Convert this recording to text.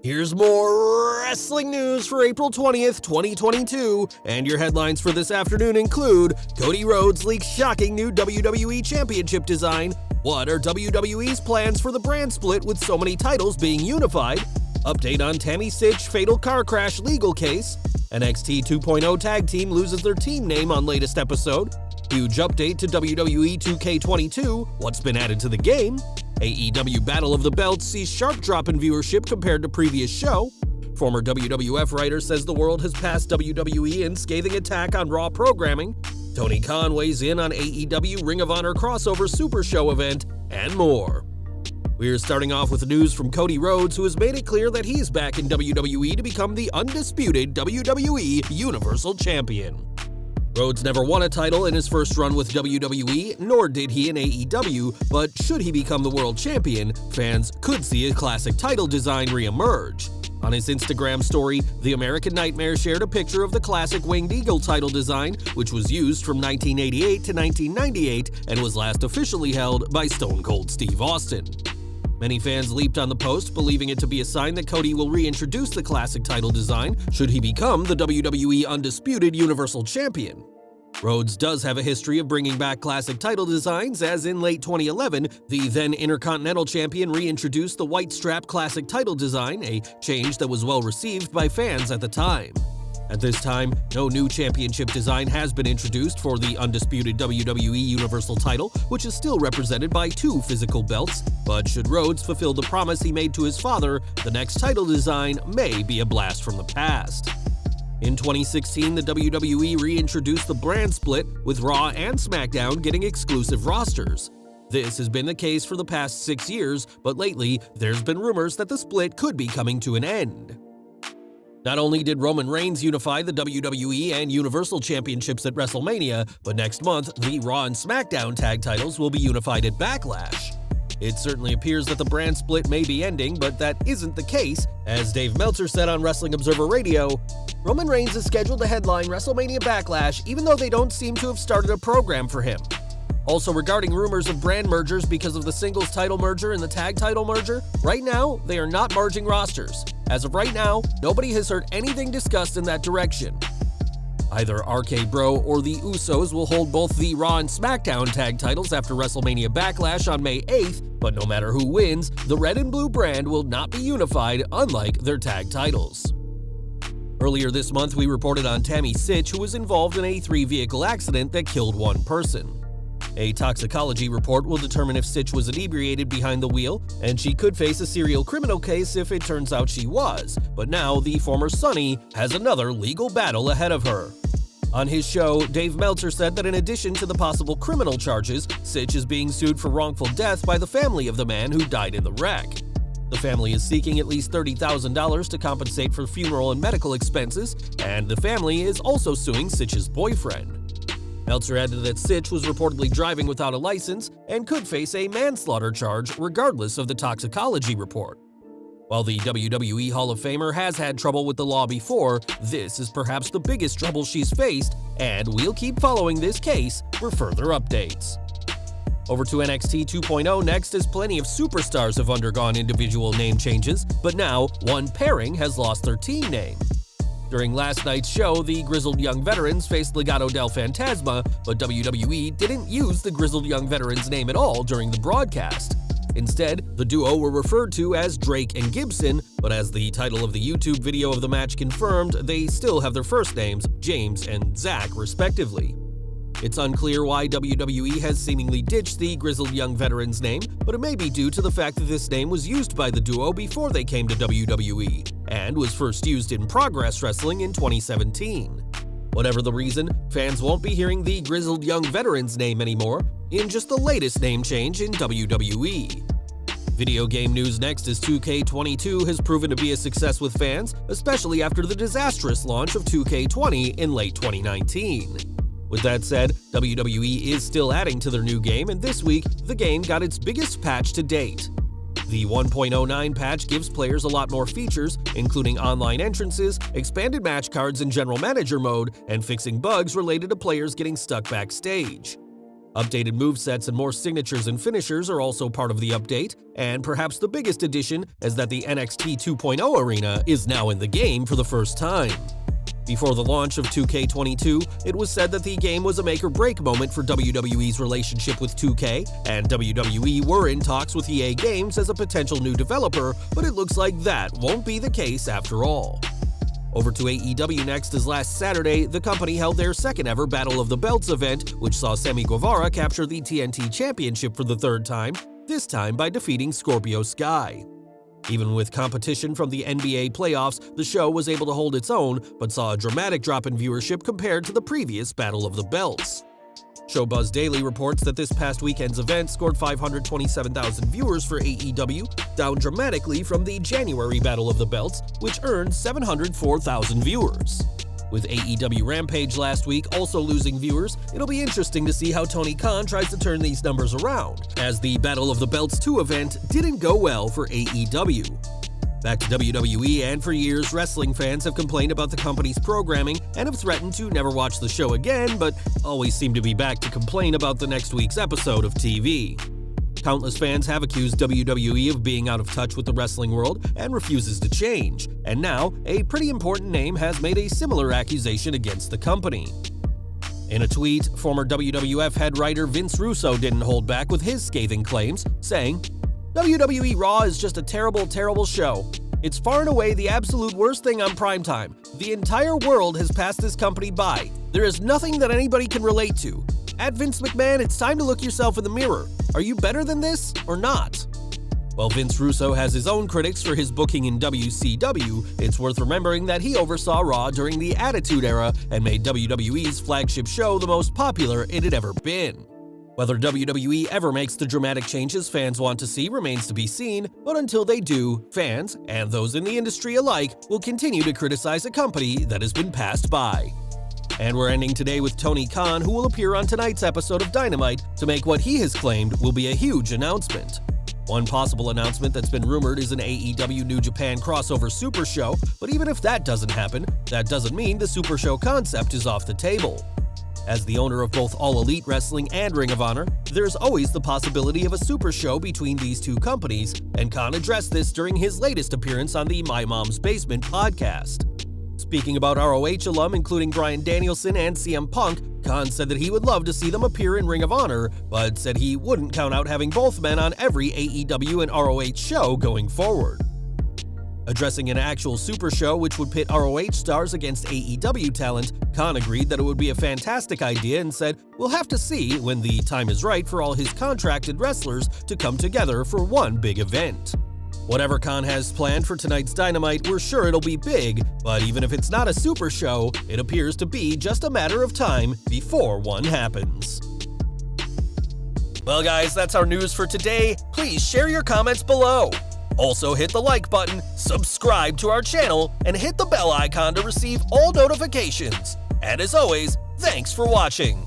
Here's more wrestling news for April 20th, 2022, and your headlines for this afternoon include: Cody Rhodes leaks shocking new WWE Championship design, what are WWE's plans for the brand split with so many titles being unified, update on Tammy Sytch fatal car crash legal case, NXT 2.0 tag team loses their team name on latest episode, huge update to WWE 2K22, what's been added to the game, AEW Battle of the Belts sees sharp drop in viewership compared to previous show, former WWF writer says the world has passed WWE in scathing attack on Raw programming, Tony Khan weighs in on AEW-Ring of Honor crossover Supershow event, and more. We're starting off with news from Cody Rhodes, who has made it clear that he's back in WWE to become the undisputed WWE Universal Champion. Rhodes never won a title in his first run with WWE, nor did he in AEW, but should he become the world champion, fans could see a classic title design re-emerge. On his Instagram story, the American Nightmare shared a picture of the classic Winged Eagle title design, which was used from 1988 to 1998 and was last officially held by Stone Cold Steve Austin. Many fans leaped on the post, believing it to be a sign that Cody will reintroduce the classic title design should he become the WWE Undisputed Universal Champion. Rhodes does have a history of bringing back classic title designs, as in late 2011, the then Intercontinental Champion reintroduced the white strap classic title design, a change that was well received by fans at the time. At this time, no new championship design has been introduced for the undisputed WWE Universal title, which is still represented by two physical belts, but should Rhodes fulfill the promise he made to his father, the next title design may be a blast from the past. In 2016, the WWE reintroduced the brand split, with Raw and SmackDown getting exclusive rosters. This has been the case for the past 6 years, but lately, there's been rumors that the split could be coming to an end. Not only did Roman Reigns unify the WWE and Universal Championships at WrestleMania, but next month, the Raw and SmackDown tag titles will be unified at Backlash. It certainly appears that the brand split may be ending, but that isn't the case, as Dave Meltzer said on Wrestling Observer Radio, Roman Reigns is scheduled to headline WrestleMania Backlash even though they don't seem to have started a program for him. Also, regarding rumors of brand mergers because of the singles title merger and the tag title merger, right now, they are not merging rosters. As of right now, nobody has heard anything discussed in that direction. Either RK Bro or the Usos will hold both the Raw and SmackDown tag titles after WrestleMania Backlash on May 8th, but no matter who wins, the red and blue brand will not be unified, unlike their tag titles. Earlier this month, we reported on Tammy Sytch, who was involved in a 3-vehicle accident that killed one person. A toxicology report will determine if Sytch was inebriated behind the wheel, and she could face a serial criminal case if it turns out she was, but now the former Sonny has another legal battle ahead of her. On his show, Dave Meltzer said that in addition to the possible criminal charges, Sytch is being sued for wrongful death by the family of the man who died in the wreck. The family is seeking at least $30,000 to compensate for funeral and medical expenses, and the family is also suing Sytch's boyfriend. Meltzer added that Sytch was reportedly driving without a license and could face a manslaughter charge regardless of the toxicology report. While the WWE Hall of Famer has had trouble with the law before, this is perhaps the biggest trouble she's faced, and we'll keep following this case for further updates. Over to NXT 2.0 next, as plenty of superstars have undergone individual name changes, but now one pairing has lost their team name. During last night's show, the Grizzled Young Veterans faced Legado del Fantasma, but WWE didn't use the Grizzled Young Veterans name at all during the broadcast. Instead, the duo were referred to as Drake and Gibson, but as the title of the YouTube video of the match confirmed, they still have their first names, James and Zach, respectively. It's unclear why WWE has seemingly ditched the Grizzled Young Veterans name, but it may be due to the fact that this name was used by the duo before they came to WWE, and was first used in Progress Wrestling in 2017. Whatever the reason, fans won't be hearing the Grizzled Young Veterans name anymore, in just the latest name change in WWE. Video game news next, as 2K22 has proven to be a success with fans, especially after the disastrous launch of 2K20 in late 2019. With that said, WWE is still adding to their new game, and this week, the game got its biggest patch to date. The 1.09 patch gives players a lot more features, including online entrances, expanded match cards in General Manager mode, and fixing bugs related to players getting stuck backstage. Updated movesets and more signatures and finishers are also part of the update, and perhaps the biggest addition is that the NXT 2.0 arena is now in the game for the first time. Before the launch of 2K22, it was said that the game was a make-or-break moment for WWE's relationship with 2K, and WWE were in talks with EA Games as a potential new developer, but it looks like that won't be the case after all. Over to AEW next, as last Saturday, the company held their second-ever Battle of the Belts event, which saw Sammy Guevara capture the TNT Championship for the third time, this time by defeating Scorpio Sky. Even with competition from the NBA playoffs, the show was able to hold its own, but saw a dramatic drop in viewership compared to the previous Battle of the Belts. Showbuzz Daily reports that this past weekend's event scored 527,000 viewers for AEW, down dramatically from the January Battle of the Belts, which earned 704,000 viewers. With AEW Rampage last week also losing viewers, it'll be interesting to see how Tony Khan tries to turn these numbers around, as the Battle of the Belts 2 event didn't go well for AEW. Back to WWE, and for years, wrestling fans have complained about the company's programming and have threatened to never watch the show again, but always seem to be back to complain about the next week's episode of TV. Countless fans have accused WWE of being out of touch with the wrestling world and refuses to change, and now a pretty important name has made a similar accusation against the company. In a tweet, former WWF head writer Vince Russo didn't hold back with his scathing claims, saying, "WWE Raw is just a terrible, terrible show. It's far and away the absolute worst thing on primetime. The entire world has passed this company by. There is nothing that anybody can relate to. At Vince McMahon, it's time to look yourself in the mirror. Are you better than this or not?" While Vince Russo has his own critics for his booking in WCW, it's worth remembering that he oversaw Raw during the Attitude Era and made WWE's flagship show the most popular it had ever been. Whether WWE ever makes the dramatic changes fans want to see remains to be seen, but until they do, fans, and those in the industry alike, will continue to criticize a company that has been passed by. And we're ending today with Tony Khan, who will appear on tonight's episode of Dynamite to make what he has claimed will be a huge announcement. One possible announcement that's been rumored is an AEW New Japan crossover Supershow, but even if that doesn't happen, that doesn't mean the Supershow concept is off the table. As the owner of both All Elite Wrestling and Ring of Honor, there's always the possibility of a super show between these two companies, and Khan addressed this during his latest appearance on the My Mom's Basement podcast. Speaking about ROH alum including Bryan Danielson and CM Punk, Khan said that he would love to see them appear in Ring of Honor, but said he wouldn't count out having both men on every AEW and ROH show going forward. Addressing an actual Super Show which would pit ROH stars against AEW talent, Khan agreed that it would be a fantastic idea and said, "We'll have to see when the time is right for all his contracted wrestlers to come together for one big event." Whatever Khan has planned for tonight's Dynamite, we're sure it'll be big, but even if it's not a Super Show, it appears to be just a matter of time before one happens. Well guys, that's our news for today. Please share your comments below. Also hit the like button, subscribe to our channel, and hit the bell icon to receive all notifications. And as always, thanks for watching.